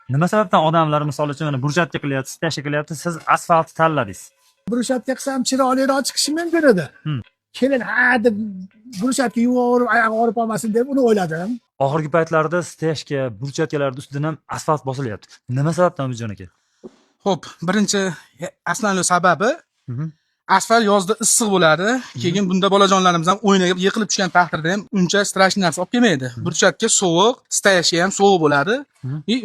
Nima sababdan odamlar misol uchun mana brushatka qilyapti, stajka qilyapti, siz asfaltni tanladingiz? Brushatka qilsam chiroyliroq chiqishi mumkin edi. Keyin deb brushatka yuvorib oyog'i og'rib qolmasin deb uni o'yladim. Oxirgi paytlarda stajka, brushatkalarning ustidan ham asfalt bosilyapti. Nima sababdan Umidjon aka? Xo'p, birinchi aslan sababi asfalt yozda issiq bo'ladi. Keyin bunda bolajonlarimiz ham o'ynab yiqilib tushgan taqdirda ham uncha strashniy narsa olib kelmaydi. Brushatka sovuq, stajka ham sovuq bo'ladi.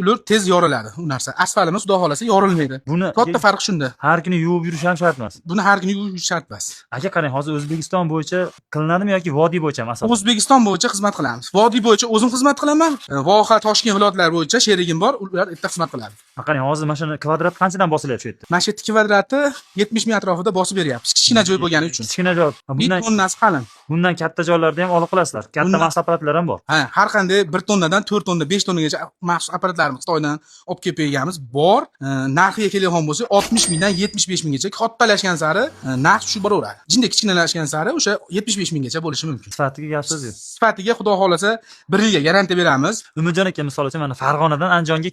Ular tez yoriladi u narsa. Asfaltimiz xudo xolasa yorilmaydi. Buni Katta farq shunda. har kuni yuvib yurish ham shart emas. Buni har kuni yuvish shart emas. Aka qarang, hozir O'zbekiston bo'yicha qilinadimi yoki vodiy bo'yicha masalan? O'zbekiston bo'yicha xizmat qilamiz. Vodiy bo'yicha o'zim xizmat qilaman. Voha, Toshkent viloyatlari bo'yicha sherigim bor, ular bitta xizmat qiladi. Qarang, hozir mana shuni kvadrat qanchadan bosilyapti shu yerda? Mana shu yerda kvadrati 70 ming atrofida bosib beryapmiz. Kichkina joy bo'lgani uchun. Kichkina joy. Bir tonnasi qalin. Bundan katta joylarda ham olib qolasizlar. Katta maxsus apparatlar ham bor. Ha, har qanday 1 tonnadan 4 tonna, 5 tonnagacha maxsus apparatlarimiz Xitoydan olib kelib berganmiz bor. Narxiga keladigan bo'lsa 60 mingdan 75 minggacha kattalashgan sari narx tushib boraveradi. Jinda kichkinalashgan sari o'sha 75 minggacha bo'lishi mumkin. Sifatiga gap so'z yo'q. Sifatiga xudo xolasa 1 yilga garantiya beramiz. Umidjon aka misol uchun mana Farg'onadan Andijonga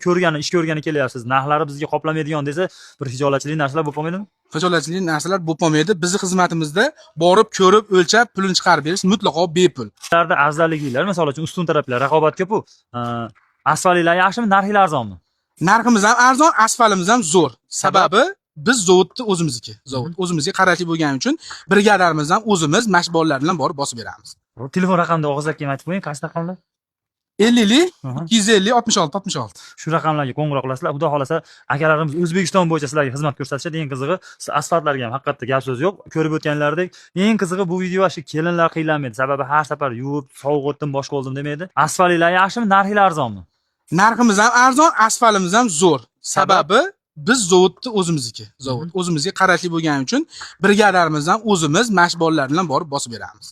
ish ko'rgani kelyapsiz. Narxlari bizga qoplamaydigan desa, bir hijolatchilik narsalar bo'lib qolmaydimi? Hijolatchilik narsalar bo'lib qolmaydi. Bizning xizmatimizda borib, ko'rib, o'lchab, pulini chiqarib berish mutlaqo bepul. Ularda afzalliklar, misol uchun ustun taraflar, raqobat ko'p-ku. Asfaltlar yaxshimi, narxlar arzonmi? Narximiz ham arzon, asfaltimiz ham zo'r. Sababi biz zavodni o'zimizniki. Zavod o'zimizga qarashli bo'lgani uchun brigadarimiz ham o'zimiz mashg'ulotlar bilan borib bosib beramiz. Telefon raqamini og'izlab aytib qo'ying, qaysi raqamlar? 50 250 66 66. Shu raqamlarga qo'ng'iroq qilasizlar. Xudo xolasa akalarimiz O'zbekiston bo'yicha sizlarga xizmat ko'rsatishadi. Eng qizig'i, siz asfaltlarga ham haqiqatda gap so'z yo'q. Ko'rib o'tganlaridek, eng qizig'i bu video shu kelinlar qiynalmaydi. Sababi har safar yuvib, sovuq o'tdim, boshqa oldim demaydi. Asfaltlar yaxshimi, narxlar arzonmi? Narximiz ham arzon, asfaltimiz ham zo'r. Sababi biz zavodni o'zimizniki. Zavod o'zimizga qarashli bo'lgani uchun brigadarimiz ham o'zimiz mashg'ulotlar bilan borib bosib beramiz.